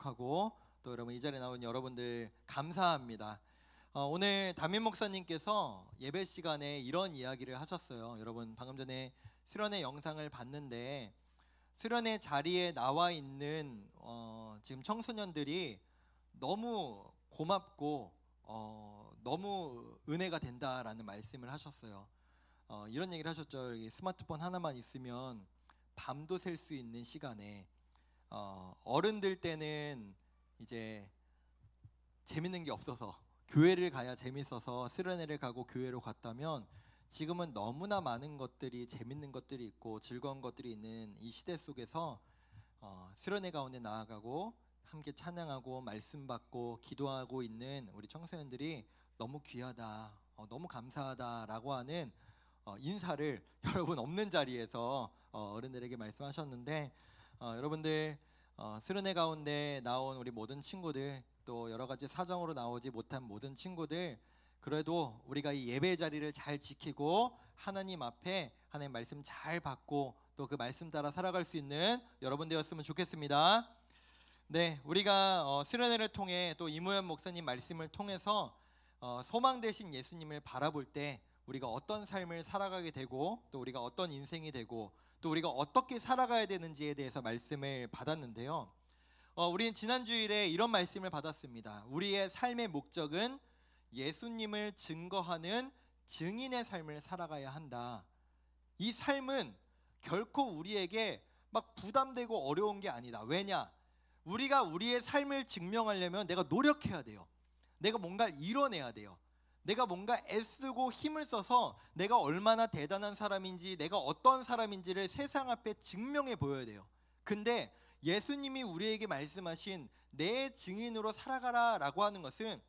축복하고 또 여러분 이 자리에 나온 여러분들 감사합니다. 오늘 담임 목사님께서 예배 시간에 이런 이야기를 하셨어요. 여러분 방금 전에 수련회 영상을 봤는데 수련회 자리에 나와 있는 지금 청소년들이 너무 고맙고 너무 은혜가 된다라는 말씀을 하셨어요. 이런 얘기를 하셨죠. 스마트폰 하나만 있으면 밤도 샐 수 있는 시간에 어른들 때는 이제 재밌는 게 없어서 교회를 가야 재밌어서 수련회를 가고 교회로 갔다면 지금은 너무나 많은 것들이 재밌는 것들이 있고 즐거운 것들이 있는 이 시대 속에서 수련회 가운데 나아가고 함께 찬양하고 말씀 받고 기도하고 있는 우리 청소년들이 너무 귀하다, 너무 감사하다라고 하는 인사를 여러분 없는 자리에서 어른들에게 말씀하셨는데 여러분들 수련회 가운데 나온 우리 모든 친구들 또 여러 가지 사정으로 나오지 못한 모든 친구들 그래도 우리가 이 예배 자리를 잘 지키고 하나님 앞에 하나님 말씀 잘 받고 또 그 말씀 따라 살아갈 수 있는 여러분 되었으면 좋겠습니다. 네, 우리가 수련회를 통해 또 이무현 목사님 말씀을 통해서 소망 되신 예수님을 바라볼 때 우리가 어떤 삶을 살아가게 되고 또 우리가 어떤 인생이 되고 또 우리가 어떻게 살아가야 되는지에 대해서 말씀을 받았는데요. 우리는 지난 주일에 이런 말씀을 받았습니다. 우리의 삶의 목적은 예수님을 증거하는 증인의 삶을 살아가야 한다. 이 삶은 결코 우리에게 막 부담되고 어려운 게 아니다. 왜냐? 우리가 우리의 삶을 증명하려면 내가 노력해야 돼요. 내가 뭔가를 이뤄내야 돼요. 내가 뭔가 애쓰고 힘을 써서 내가 얼마나 대단한 사람인지 내가 어떤 사람인지를 세상 앞에 증명해 보여야 돼요. 근데 예수님이 우리에게 말씀하신 내 증인으로 살아가라 라고 하는 것은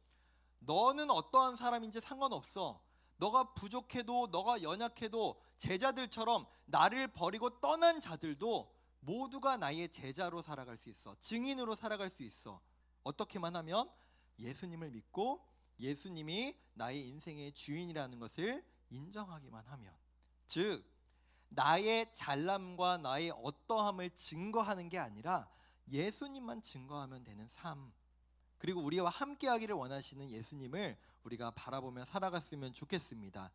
너는 어떠한 사람인지 상관없어. 너가 부족해도 너가 연약해도 제자들처럼 나를 버리고 떠난 자들도 모두가 나의 제자로 살아갈 수 있어. 증인으로 살아갈 수 있어. 어떻게만 하면 예수님을 믿고 예수님이 나의 인생의 주인이라는 것을 인정하기만 하면, 즉 나의 잘남과 나의 어떠함을 증거하는 게 아니라 예수님만 증거하면 되는 삶, 그리고 우리와 함께하기를 원하시는 예수님을 우리가 바라보며 살아갔으면 좋겠습니다.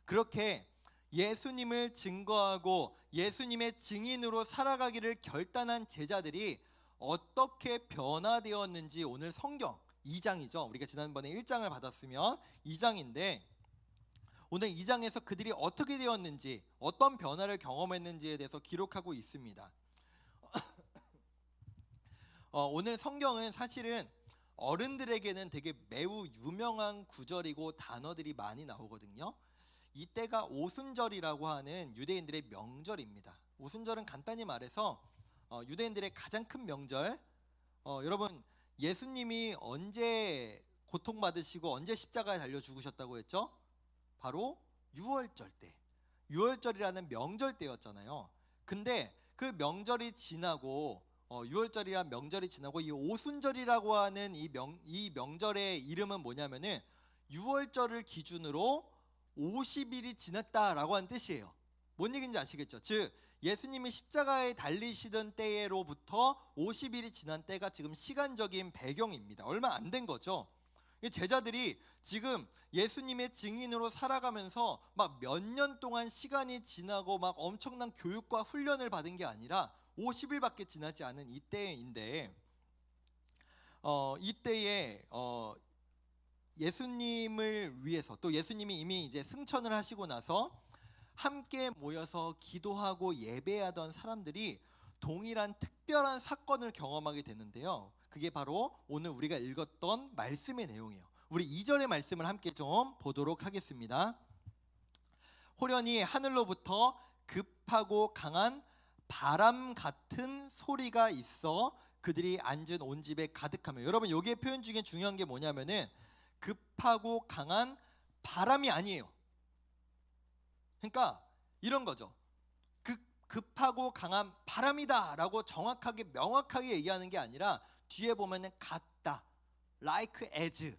그렇게 예수님을 증거하고 예수님의 증인으로 살아가기를 결단한 제자들이 어떻게 변화되었는지 오늘 성경 2장이죠. 우리가 지난번에 1장을 받았으면 2장인데 오늘 2장에서 그들이 어떻게 되었는지 어떤 변화를 경험했는지에 대해서 기록하고 있습니다. 오늘 성경은 사실은 어른들에게는 되게 매우 유명한 구절이고 단어들이 많이 나오거든요. 이때가 오순절이라고 하는 유대인들의 명절입니다. 오순절은 간단히 말해서 유대인들의 가장 큰 명절. 여러분 예수님이 언제 고통받으시고 언제 십자가에 달려 죽으셨다고 했죠? 바로 유월절 때, 유월절이라는 명절 때였잖아요. 근데 그 명절이 지나고 유월절이란 명절이 지나고 이 오순절이라고 하는 이 명절의 이름은 뭐냐면은 유월절을 기준으로 50일이 지났다라고 하는 뜻이에요. 뭔 얘기인지 아시겠죠? 즉 예수님이 십자가에 달리시던 때로부터 50일이 지난 때가 지금 시간적인 배경입니다. 얼마 안 된 거죠. 제자들이 지금 예수님의 증인으로 살아가면서 막 몇 년 동안 시간이 지나고 막 엄청난 교육과 훈련을 받은 게 아니라 50일밖에 지나지 않은 이때인데 이때에 예수님을 위해서 또 예수님이 이미 이제 승천을 하시고 나서 함께 모여서 기도하고 예배하던 사람들이 동일한 특별한 사건을 경험하게 되는데요. 그게 바로 오늘 우리가 읽었던 말씀의 내용이에요. 우리 2절의 말씀을 함께 좀 보도록 하겠습니다. 호련히 하늘로부터 급하고 강한 바람 같은 소리가 있어 그들이 앉은 온 집에 가득하며, 여러분 여기에 표현 중에 중요한 게 뭐냐면은 급하고 강한 바람이 아니에요. 그러니까 이런 거죠. 급하고 강한 바람이다 라고 정확하게 명확하게 얘기하는 게 아니라 뒤에 보면은 같다, like as,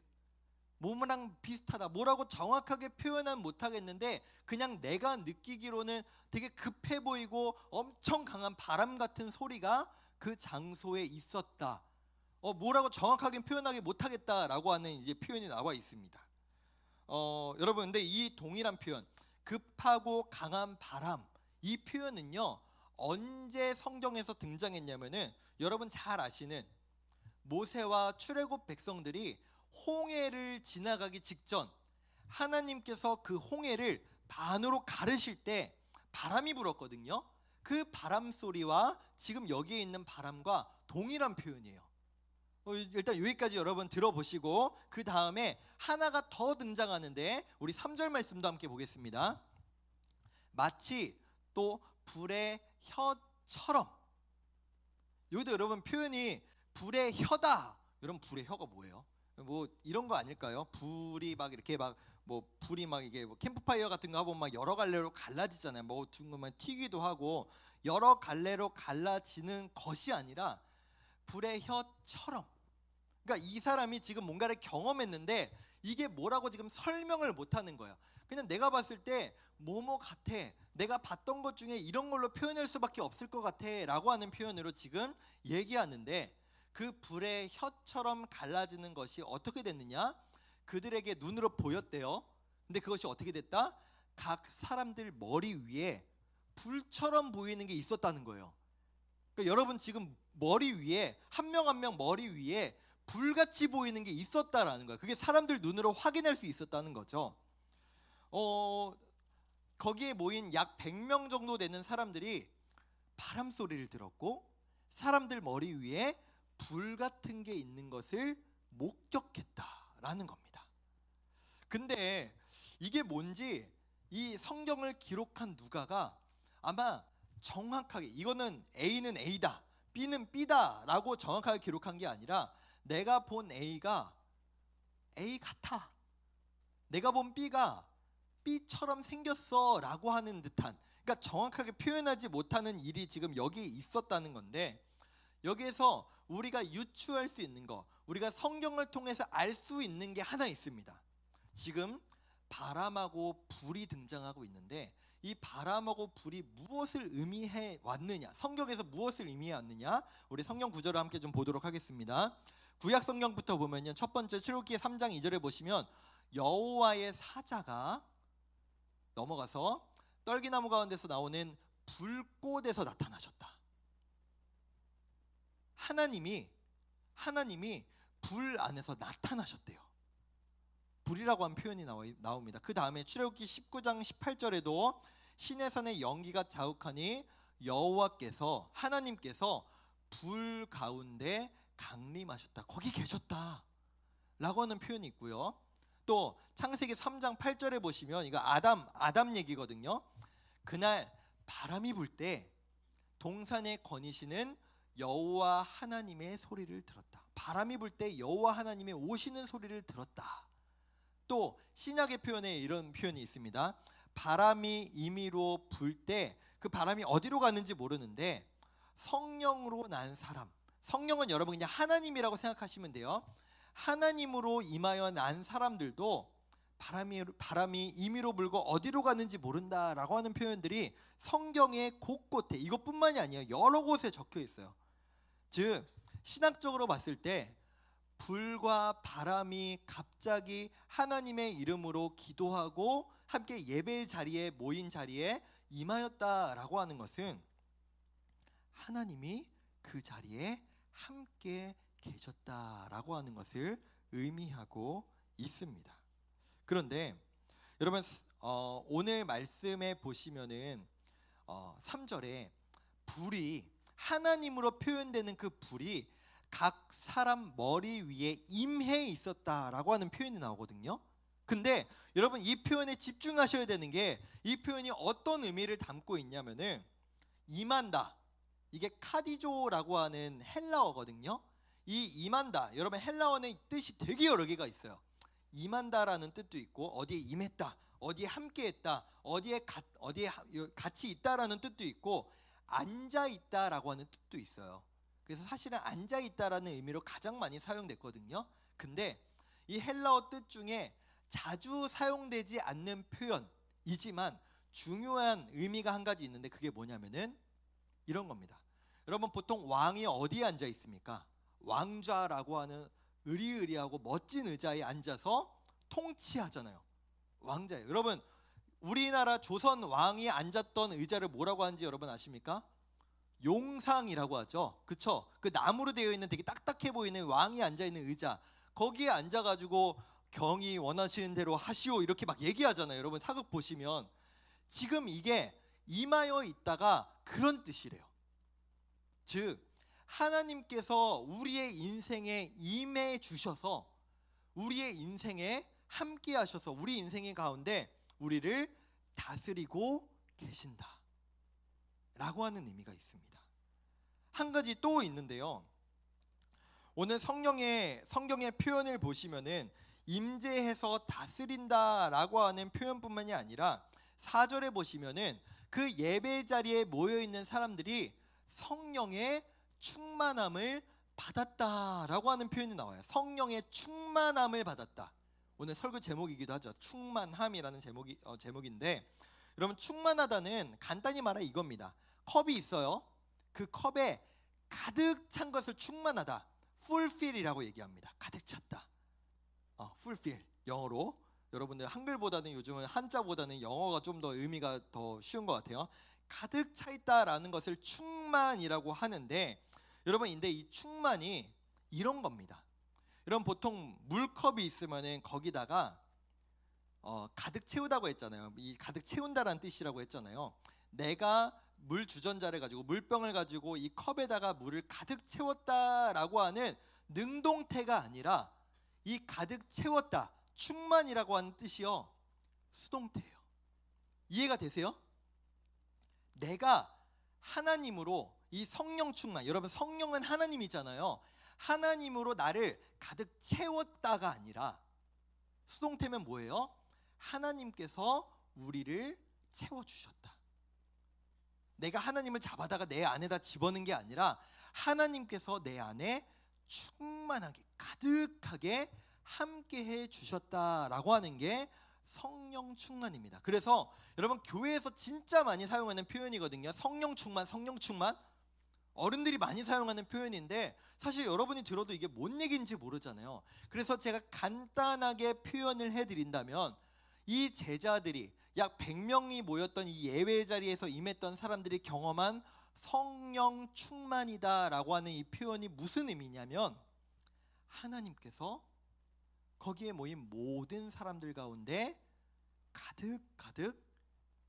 뭐랑 비슷하다, 뭐라고 정확하게 표현은 못하겠는데 그냥 내가 느끼기로는 되게 급해 보이고 엄청 강한 바람 같은 소리가 그 장소에 있었다. 뭐라고 정확하게 표현하기 못하겠다라고 하는 이제 표현이 나와 있습니다. 여러분, 근데 이 동일한 표현, 급하고 강한 바람, 이 표현은요 언제 성경에서 등장했냐면은 여러분 잘 아시는 모세와 출애굽 백성들이 홍해를 지나가기 직전 하나님께서 그 홍해를 반으로 가르실 때 바람이 불었거든요. 그 바람 소리와 지금 여기에 있는 바람과 동일한 표현이에요. 일단 여기까지 여러분 들어보시고 그 다음에 하나가 더 등장하는데 우리 3절 말씀도 함께 보겠습니다. 마치 또 불의 혀처럼. 여기도 여러분 표현이 불의 혀다. 여러분 불의 혀가 뭐예요? 뭐 이런 거 아닐까요? 불이 막 이렇게 막 뭐 불이 막 이게 뭐 캠프파이어 같은 거 하면 막 여러 갈래로 갈라지잖아요. 뭐 같은 것만 튀기도 하고 여러 갈래로 갈라지는 것이 아니라 불의 혀처럼. 그러니까 이 사람이 지금 뭔가를 경험했는데 이게 뭐라고 지금 설명을 못하는 거예요. 그냥 내가 봤을 때 뭐뭐 같아, 내가 봤던 것 중에 이런 걸로 표현할 수밖에 없을 것 같아 라고 하는 표현으로 지금 얘기하는데 그 불의 혀처럼 갈라지는 것이 어떻게 됐느냐? 그들에게 눈으로 보였대요. 근데 그것이 어떻게 됐다? 각 사람들 머리 위에 불처럼 보이는 게 있었다는 거예요. 그러니까 여러분 지금 머리 위에 한 명 한 명 머리 위에 불같이 보이는 게 있었다라는 거예요. 그게 사람들 눈으로 확인할 수 있었다는 거죠. 거기에 모인 약 100명 정도 되는 사람들이 바람 소리를 들었고 사람들 머리 위에 불 같은 게 있는 것을 목격했다라는 겁니다. 근데 이게 뭔지 이 성경을 기록한 누가가 아마 정확하게 이거는 A는 A다, B는 B다라고 정확하게 기록한 게 아니라 내가 본 A가 A 같아, 내가 본 B가 B처럼 생겼어 라고 하는 듯한, 그러니까 정확하게 표현하지 못하는 일이 지금 여기에 있었다는 건데, 여기에서 우리가 유추할 수 있는 거, 우리가 성경을 통해서 알 수 있는 게 하나 있습니다. 지금 바람하고 불이 등장하고 있는데 이 바람하고 불이 무엇을 의미해 왔느냐, 성경에서 무엇을 의미해 왔느냐, 우리 성경 구절을 함께 좀 보도록 하겠습니다. 구약 성경부터 보면요, 첫 번째 출애굽기 3장 2절에 보시면 여호와의 사자가 넘어가서 떨기나무 가운데서 나오는 불꽃에서 나타나셨다. 하나님이 불 안에서 나타나셨대요. 불이라고 한 표현이 나옵니다. 그 다음에 출애굽기 19장 18절에도 신의 산에 연기가 자욱하니 여호와께서 하나님께서 불 가운데 강림하셨다, 거기 계셨다 라고 하는 표현이 있고요. 또 창세기 3장 8절에 보시면 이거 아담 얘기거든요. 그날 바람이 불 때 동산에 거니시는 여호와 하나님의 소리를 들었다. 바람이 불 때 여호와 하나님의 오시는 소리를 들었다. 또 신약의 표현에 이런 표현이 있습니다. 바람이 임의로 불 때 그 바람이 어디로 가는지 모르는데 성령으로 난 사람, 성령은 여러분 그냥 하나님이라고 생각하시면 돼요. 하나님으로 임하여 난 사람들도 바람이 임의로 불고 어디로 가는지 모른다라고 하는 표현들이 성경의 곳곳에, 이것뿐만이 아니에요, 여러 곳에 적혀 있어요. 즉 신학적으로 봤을 때 불과 바람이 갑자기 하나님의 이름으로 기도하고 함께 예배의 자리에 모인 자리에 임하였다라고 하는 것은 하나님이 그 자리에 함께 계셨다라고 하는 것을 의미하고 있습니다. 그런데 여러분 오늘 말씀에 보시면은 3절에 불이 하나님으로 표현되는 그 불이 각 사람 머리 위에 임해 있었다라고 하는 표현이 나오거든요. 근데 여러분 이 표현에 집중하셔야 되는 게, 이 표현이 어떤 의미를 담고 있냐면은 임한다, 이게 카디조라고 하는 헬라어거든요. 이 임한다, 여러분 헬라어의 뜻이 되게 여러 개가 있어요. 임한다라는 뜻도 있고, 어디에 임했다, 어디에 함께했다, 어디에 같이 있다라는 뜻도 있고, 앉아 있다라고 하는 뜻도 있어요. 그래서 사실은 앉아 있다라는 의미로 가장 많이 사용됐거든요. 근데 이 헬라어 뜻 중에 자주 사용되지 않는 표현이지만 중요한 의미가 한 가지 있는데, 그게 뭐냐면은 이런 겁니다. 여러분 보통 왕이 어디에 앉아 있습니까? 왕좌라고 하는 으리으리하고 멋진 의자에 앉아서 통치하잖아요. 왕자예요. 여러분, 우리나라 조선 왕이 앉았던 의자를 뭐라고 하는지 여러분 아십니까? 용상이라고 하죠. 그쵸? 그 나무로 되어 있는 되게 딱딱해 보이는 왕이 앉아있는 의자, 거기에 앉아가지고 경이 원하시는 대로 하시오 이렇게 막 얘기하잖아요. 여러분 사극 보시면 지금 이게 임하여 있다가 그런 뜻이래요. 즉 하나님께서 우리의 인생에 임해 주셔서 우리의 인생에 함께 하셔서 우리 인생의 가운데 우리를 다스리고 계신다 라고 하는 의미가 있습니다. 한 가지 또 있는데요, 오늘 성경의 표현을 보시면은 임재해서 다스린다 라고 하는 표현뿐만이 아니라 4절에 보시면은 그 예배 자리에 모여있는 사람들이 성령의 충만함을 받았다라고 하는 표현이 나와요. 성령의 충만함을 받았다. 오늘 설교 제목이기도 하죠. 충만함이라는 제목인데, 여러분 충만하다는 간단히 말해 이겁니다. 컵이 있어요. 그 컵에 가득 찬 것을 충만하다, fulfill이라고 얘기합니다. 가득 찼다. fulfill 영어로. 여러분들 한글보다는 요즘은 한자보다는 영어가 좀 더 의미가 더 쉬운 것 같아요. 가득 차 있다라는 것을 충만이라고 하는데, 여러분 근데 이 충만이 이런 겁니다. 여러분 보통 물컵이 있으면은 거기다가 가득 채우다고 했잖아요. 이 가득 채운다라는 뜻이라고 했잖아요. 내가 물 주전자를 가지고 물병을 가지고 이 컵에다가 물을 가득 채웠다라고 하는 능동태가 아니라 이 가득 채웠다, 충만이라고 하는 뜻이요, 수동태예요. 이해가 되세요? 내가 하나님으로 이 성령 충만, 여러분 성령은 하나님이잖아요. 하나님으로 나를 가득 채웠다가 아니라, 수동태면 뭐예요? 하나님께서 우리를 채워주셨다. 내가 하나님을 잡아다가 내 안에다 집어넣은 게 아니라 하나님께서 내 안에 충만하게 가득하게 함께해 주셨다라고 하는 게 성령 충만입니다. 그래서 여러분 교회에서 진짜 많이 사용하는 표현이거든요. 성령 충만, 성령 충만. 어른들이 많이 사용하는 표현인데 사실 여러분이 들어도 이게 뭔 얘기인지 모르잖아요. 그래서 제가 간단하게 표현을 해드린다면, 이 제자들이 약 100명이 모였던 이 예배 자리에서 임했던 사람들이 경험한 성령 충만이다 라고 하는 이 표현이 무슨 의미냐면, 하나님께서 거기에 모인 모든 사람들 가운데 가득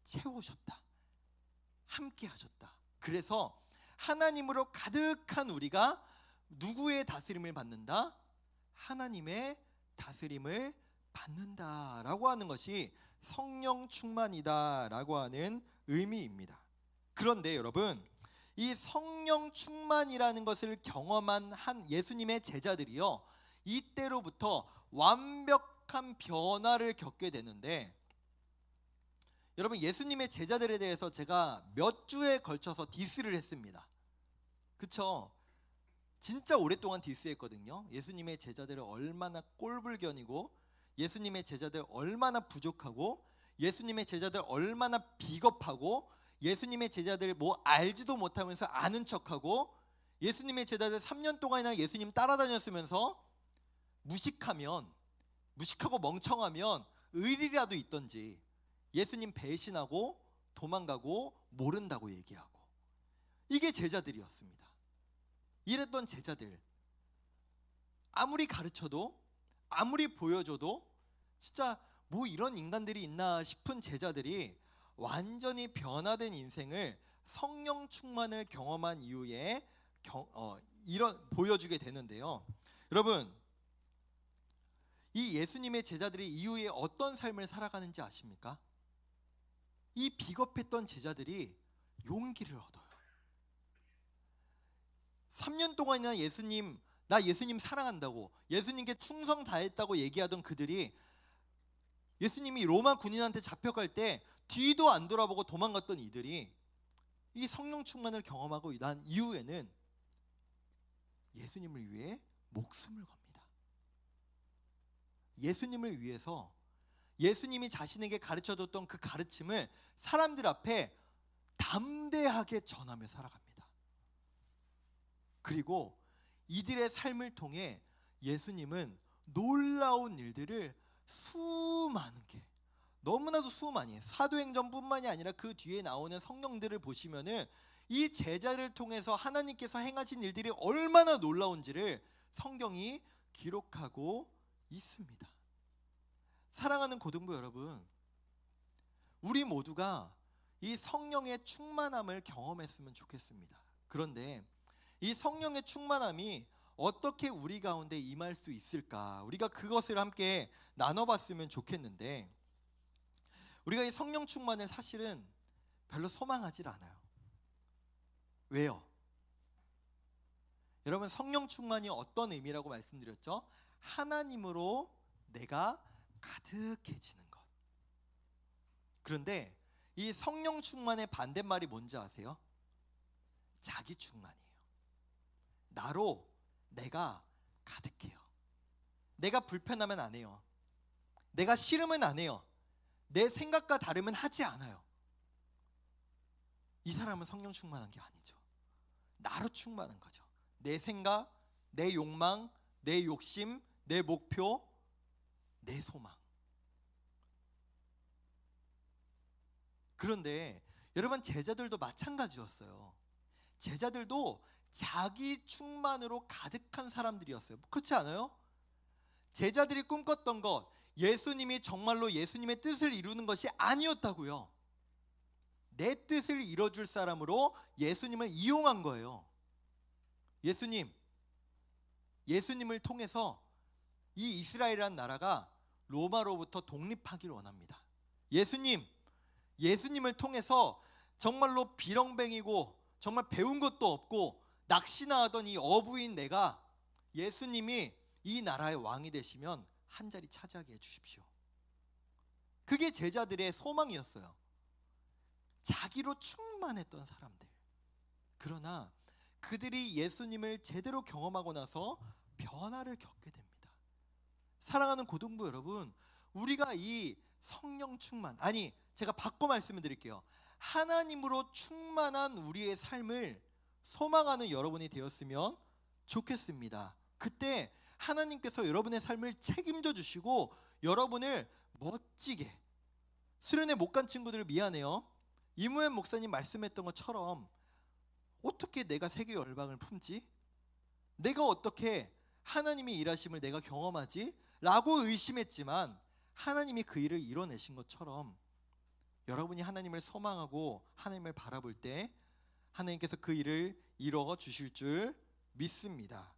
채우셨다, 함께 하셨다. 그래서 하나님으로 가득한 우리가 누구의 다스림을 받는다? 하나님의 다스림을 받는다라고 하는 것이 성령 충만이다라고 하는 의미입니다. 그런데 여러분, 이 성령 충만이라는 것을 경험한 한 예수님의 제자들이요, 이때로부터 완벽한 변화를 겪게 되는데, 여러분 예수님의 제자들에 대해서 제가 몇 주에 걸쳐서 디스를 했습니다. 그쵸? 진짜 오랫동안 디스했거든요. 예수님의 제자들을 얼마나 꼴불견이고, 예수님의 제자들 얼마나 부족하고, 예수님의 제자들 얼마나 비겁하고, 예수님의 제자들 뭐 알지도 못하면서 아는 척하고, 예수님의 제자들 3년 동안이나 예수님 따라다녔으면서 무식하고 멍청하면 의리라도 있던지 예수님 배신하고 도망가고 모른다고 얘기하고, 이게 제자들이었습니다. 이랬던 제자들, 아무리 가르쳐도 아무리 보여줘도 진짜 뭐 이런 인간들이 있나 싶은 제자들이 완전히 변화된 인생을 성령 충만을 경험한 이후에 이런 보여주게 되는데요. 여러분, 이 예수님의 제자들이 이후에 어떤 삶을 살아가는지 아십니까? 이 비겁했던 제자들이 용기를 얻어요. 3년 동안이나 나 예수님 사랑한다고, 예수님께 충성 다했다고 얘기하던 그들이 예수님이 로마 군인한테 잡혀갈 때 뒤도 안 돌아보고 도망갔던 이들이 이 성령 충만을 경험하고 난 이후에는 예수님을 위해 목숨을 겁니다. 예수님을 위해서 예수님이 자신에게 가르쳐줬던 그 가르침을 사람들 앞에 담대하게 전하며 살아갑니다. 그리고 이들의 삶을 통해 예수님은 놀라운 일들을 수많은 게, 너무나도 수많이, 사도행전뿐만이 아니라 그 뒤에 나오는 성경들을 보시면은 이 제자를 통해서 하나님께서 행하신 일들이 얼마나 놀라운지를 성경이 기록하고 있습니다. 사랑하는 고등부 여러분, 우리 모두가 이 성령의 충만함을 경험했으면 좋겠습니다. 그런데 이 성령의 충만함이 어떻게 우리 가운데 임할 수 있을까? 우리가 그것을 함께 나눠봤으면 좋겠는데, 우리가 이 성령 충만을 사실은 별로 소망하지 않아요. 왜요? 여러분, 성령 충만이 어떤 의미라고 말씀드렸죠? 하나님으로 내가 가득해지는 것. 그런데 이 성령 충만의 반대말이 뭔지 아세요? 자기 충만이에요. 나로 내가 가득해요. 내가 불편하면 안 해요. 내가 싫으면 안 해요. 내 생각과 다르면 하지 않아요. 이 사람은 성령 충만한 게 아니죠. 나로 충만한 거죠. 내 생각, 내 욕망, 내 욕심, 내 목표, 내 소망. 그런데 여러분, 제자들도 마찬가지였어요. 제자들도 자기 충만으로 가득한 사람들이었어요. 그렇지 않아요? 제자들이 꿈꿨던 것, 예수님이 정말로 예수님의 뜻을 이루는 것이 아니었다고요. 내 뜻을 이뤄줄 사람으로 예수님을 이용한 거예요. 예수님을 통해서 이 이스라엘이라는 나라가 로마로부터 독립하기를 원합니다. 예수님을 통해서 정말로 비렁뱅이고 정말 배운 것도 없고 낚시나 하던 이 어부인 내가, 예수님이 이 나라의 왕이 되시면 한 자리 차지하게 해주십시오. 그게 제자들의 소망이었어요. 자기로 충만했던 사람들. 그러나 그들이 예수님을 제대로 경험하고 나서 변화를 겪게 됩니다. 사랑하는 고등부 여러분, 우리가 이 성령 충만, 아니 제가 바꿔 말씀을 드릴게요. 하나님으로 충만한 우리의 삶을 소망하는 여러분이 되었으면 좋겠습니다. 그때 하나님께서 여러분의 삶을 책임져 주시고 여러분을 멋지게, 수련회 못 간 친구들 미안해요. 이무현 목사님 말씀했던 것처럼 어떻게 내가 세계 열방을 품지? 내가 어떻게 하나님의 일하심을 내가 경험하지? 라고 의심했지만 하나님이 그 일을 이뤄내신 것처럼 여러분이 하나님을 소망하고 하나님을 바라볼 때 하나님께서 그 일을 이루어 주실 줄 믿습니다.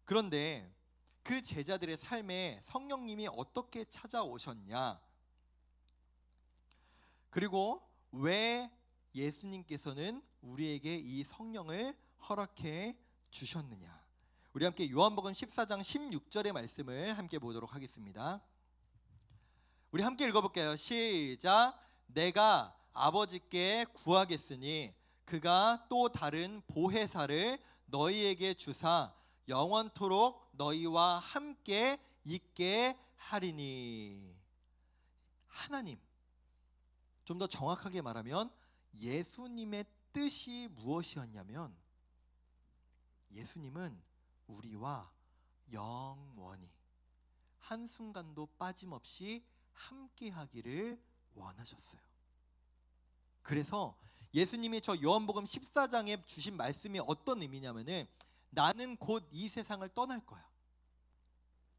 그런데 그 제자들의 삶에 성령님이 어떻게 찾아오셨냐? 그리고 왜 예수님께서는 우리에게 이 성령을 허락해 주셨느냐? 우리 함께 요한복음 14장 16절의 말씀을 함께 보도록 하겠습니다. 우리 함께 읽어볼게요. 시작. 내가 아버지께 구하겠으니 그가 또 다른 보혜사를 너희에게 주사 영원토록 너희와 함께 있게 하리니. 하나님, 좀 더 정확하게 말하면 예수님의 뜻이 무엇이었냐면, 예수님은 우리와 영원히 한순간도 빠짐없이 함께 하기를 원하셨어요. 그래서 예수님이 저 요한복음 14장에 주신 말씀이 어떤 의미냐면은, 나는 곧 이 세상을 떠날 거야.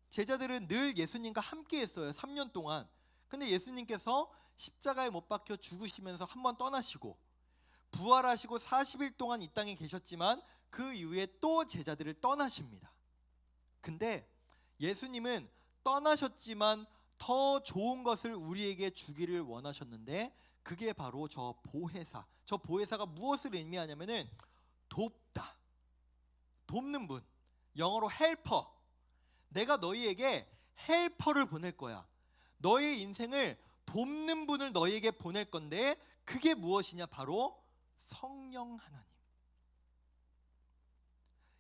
제자들은 늘 예수님과 함께 했어요. 3년 동안. 근데 예수님께서 십자가에 못 박혀 죽으시면서 한번 떠나시고 부활하시고 40일 동안 이 땅에 계셨지만 그 이후에 또 제자들을 떠나십니다. 근데 예수님은 떠나셨지만 더 좋은 것을 우리에게 주기를 원하셨는데, 그게 바로 저 보혜사. 저 보혜사가 무엇을 의미하냐면은 돕다, 돕는 분, 영어로 헬퍼. 내가 너희에게 헬퍼를 보낼 거야. 너의 인생을 돕는 분을 너희에게 보낼 건데, 그게 무엇이냐? 바로 성령 하나님.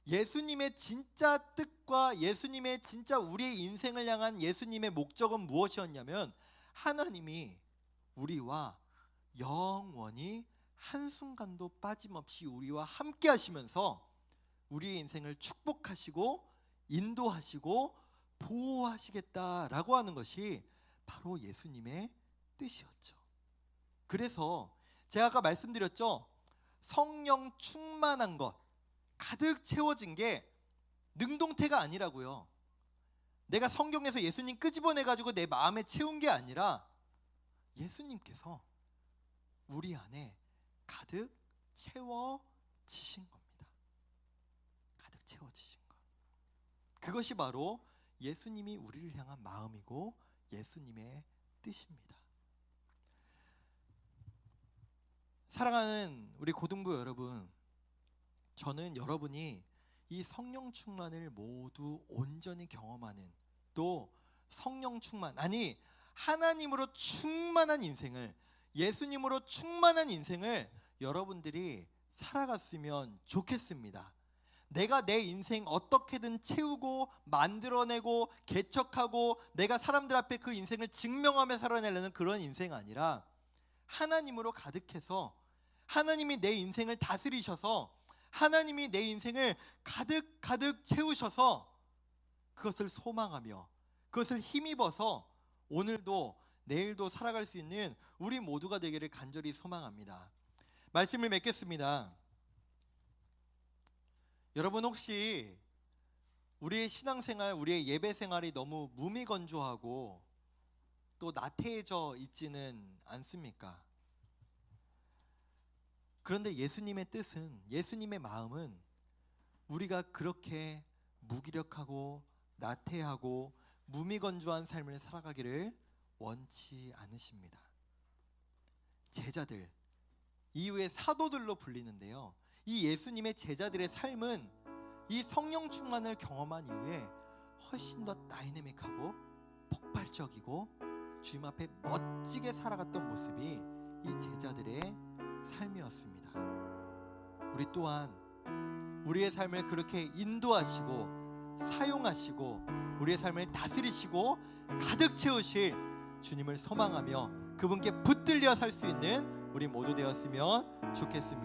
예수님의 진짜 뜻과 예수님의 진짜 우리의 인생을 향한 예수님의 목적은 무엇이었냐면, 하나님이 우리와 영원히 한순간도 빠짐없이 우리와 함께 하시면서 우리의 인생을 축복하시고 인도하시고 보호하시겠다라고 하는 것이 바로 예수님의 뜻이었죠. 그래서 제가 아까 말씀드렸죠. 성령 충만한 것, 가득 채워진 게 능동태가 아니라고요. 내가 성경에서 예수님 끄집어내가지고 내 마음에 채운 게 아니라 예수님께서 우리 안에 가득 채워지신 겁니다. 가득 채워지신 것. 그것이 바로 예수님이 우리를 향한 마음이고 예수님의 뜻입니다. 사랑하는 우리 고등부 여러분, 저는 여러분이 이 성령 충만을 모두 온전히 경험하는, 또 성령 충만, 아니 하나님으로 충만한 인생을, 예수님으로 충만한 인생을 여러분들이 살아갔으면 좋겠습니다. 내가 내 인생 어떻게든 채우고 만들어내고 개척하고 내가 사람들 앞에 그 인생을 증명하며 살아내려는 그런 인생 아니라 하나님으로 가득해서 하나님이 내 인생을 다스리셔서 하나님이 내 인생을 가득 채우셔서 그것을 소망하며 그것을 힘입어서 오늘도 내일도 살아갈 수 있는 우리 모두가 되기를 간절히 소망합니다. 말씀을 맺겠습니다. 여러분, 혹시 우리의 신앙생활, 우리의 예배생활이 너무 무미건조하고 또 나태해져 있지는 않습니까? 그런데 예수님의 뜻은, 예수님의 마음은 우리가 그렇게 무기력하고 나태하고 무미건조한 삶을 살아가기를 원치 않으십니다. 제자들, 이후에 사도들로 불리는데요, 이 예수님의 제자들의 삶은 이 성령 충만을 경험한 이후에 훨씬 더 다이내믹하고 폭발적이고 주님 앞에 멋지게 살아갔던 모습이 이 제자들의 삶이었습니다. 우리 또한 우리의 삶을 그렇게 인도하시고 사용하시고 우리의 삶을 다스리시고 가득 채우실 주님을 소망하며 그분께 붙들려 살 수 있는 우리 모두 되었으면 좋겠습니다.